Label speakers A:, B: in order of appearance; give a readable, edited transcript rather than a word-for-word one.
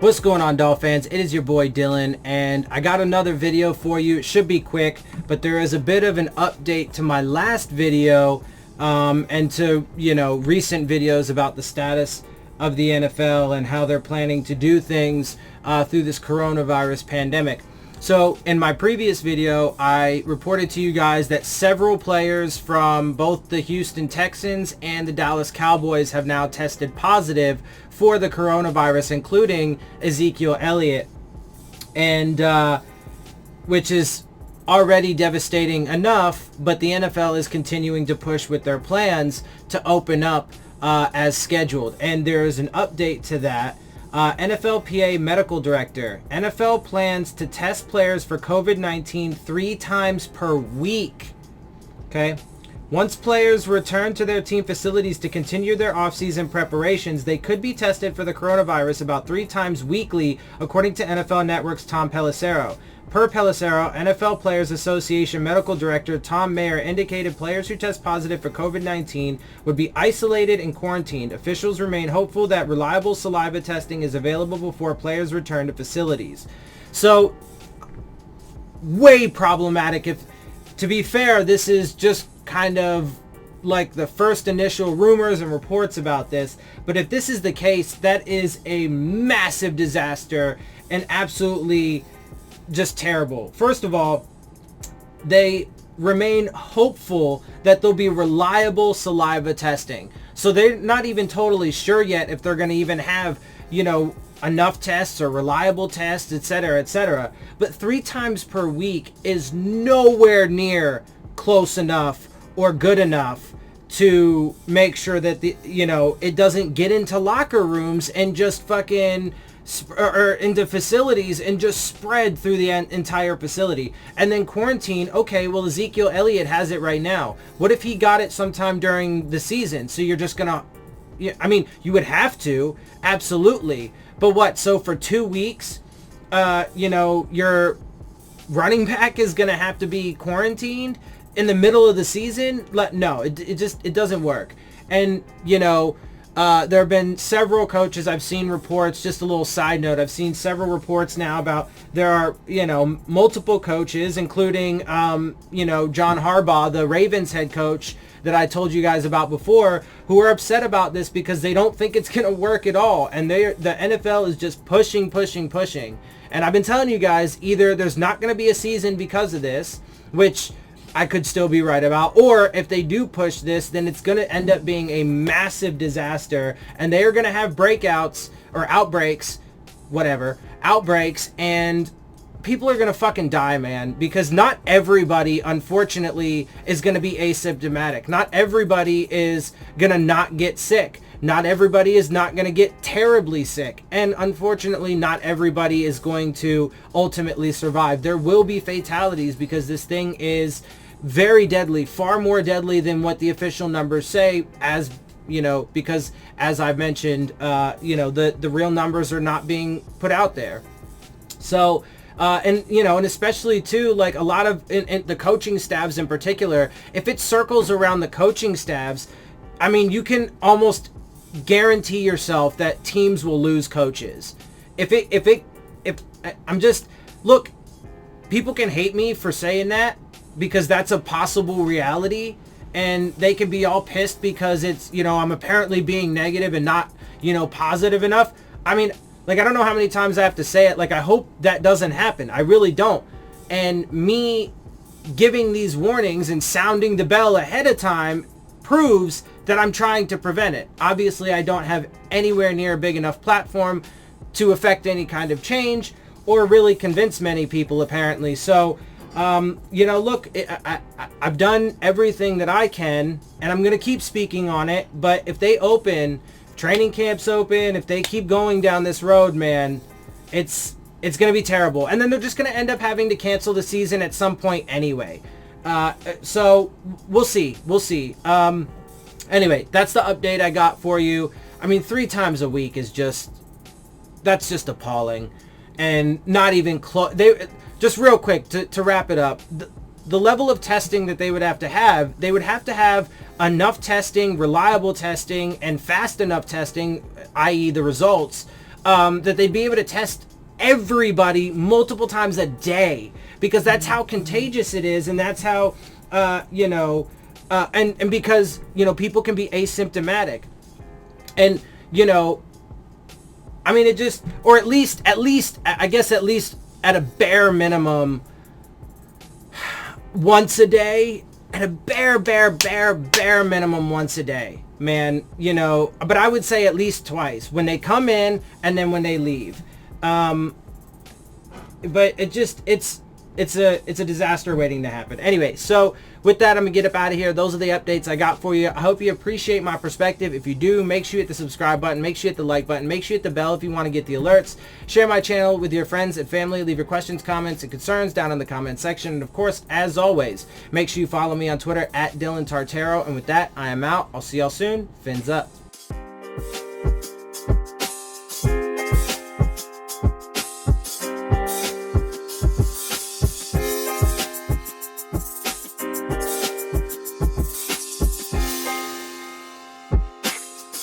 A: What's going on, Dolphins? It is your boy Dillon, and I got another video for you. It should be quick, but there is a bit of an update to my last video and to, recent videos about the status of the NFL and how they're planning to do things through this coronavirus pandemic. So in my previous video, I reported to you guys that several players from both the Houston Texans and the Dallas Cowboys have now tested positive for the coronavirus, including Ezekiel Elliott, and which is already devastating enough, but the NFL is continuing to push with their plans to open up as scheduled. And there is an update to that. NFLPA medical director, NFL plans to test players for COVID-19 3 times per week. Okay. Once players return to their team facilities to continue their offseason preparations, they could be tested for the coronavirus about 3 times weekly, according to NFL Network's Tom Pelissero. Per Pelissero, NFL Players Association Medical Director Tom Mayer indicated players who test positive for COVID-19 would be isolated and quarantined. Officials remain hopeful that reliable saliva testing is available before players return to facilities. So, way problematic. If, to be fair, this is just kind of like the first initial rumors and reports about this. But if this is the case, that is a massive disaster and absolutely just terrible. First of all, they remain hopeful that there'll be reliable saliva testing. So they're not even totally sure yet if they're going to even have, enough tests or reliable tests, etc., etc. But 3 times per week is nowhere near close enough or good enough to make sure that it doesn't get into locker rooms and just fucking or into facilities and just spread through the entire facility. And then quarantine. Okay, well, Ezekiel Elliott has it right now. What if he got it sometime during the season? So you're just gonna, you would have to, absolutely. But what? So for 2 weeks, your running back is gonna have to be quarantined in the middle of the season? No, it doesn't work. And there have been several coaches. I've seen reports, just a little side note, I've seen several reports now about there are, multiple coaches, including, John Harbaugh, the Ravens head coach that I told you guys about before, who are upset about this because they don't think it's going to work at all. And the NFL is just pushing. And I've been telling you guys, either there's not going to be a season because of this, which I could still be right about, or if they do push this, then it's going to end up being a massive disaster, and they are going to have breakouts or outbreaks, and people are going to fucking die, man, because not everybody, unfortunately, is going to be asymptomatic. Not everybody is going to not get sick. Not everybody is not going to get terribly sick. And unfortunately, not everybody is going to ultimately survive. There will be fatalities because this thing is very deadly, far more deadly than what the official numbers say, because as I've mentioned, the real numbers are not being put out there. So, and especially too, like a lot of in the coaching staffs in particular, if it circles around the coaching staffs, you can almost guarantee yourself that teams will lose coaches. Look, people can hate me for saying that because that's a possible reality, and they can be all pissed because it's, I'm apparently being negative and not, positive enough. I don't know how many times I have to say it. I hope that doesn't happen. I really don't. And me giving these warnings and sounding the bell ahead of time proves that I'm trying to prevent it. Obviously, I don't have anywhere near a big enough platform to affect any kind of change or really convince many people, apparently. So, look, I've done everything that I can, and I'm going to keep speaking on it. But if they open, training camps open, if they keep going down this road, man, it's going to be terrible. And then they're just going to end up having to cancel the season at some point anyway. So we'll see. Anyway, that's the update I got for you. 3 times a week is that's just appalling, and not even close. Just real quick to wrap it up, the level of testing that they would have to have enough testing, reliable testing, and fast enough testing, i.e. the results, that they'd be able to test everybody multiple times a day, because that's how contagious it is, and that's how and because people can be asymptomatic, and I mean, it just, or at least I guess at least at a bare minimum once a day, at a bare minimum once a day, man. But I would say at least twice, when they come in and then when they leave. But it's a disaster waiting to happen. Anyway, so with that, I'm gonna get up out of here. Those are the updates I got for you. I hope you appreciate my perspective. If you do, make sure you hit the subscribe button, make sure you hit the like button, make sure you hit the bell if you want to get the alerts. Share my channel with your friends and family. Leave your questions, comments, and concerns down in the comment section. And of course, as always, make sure you follow me on Twitter at Dillon Tartaro. And with that, I am out. I'll see y'all soon. Fins up.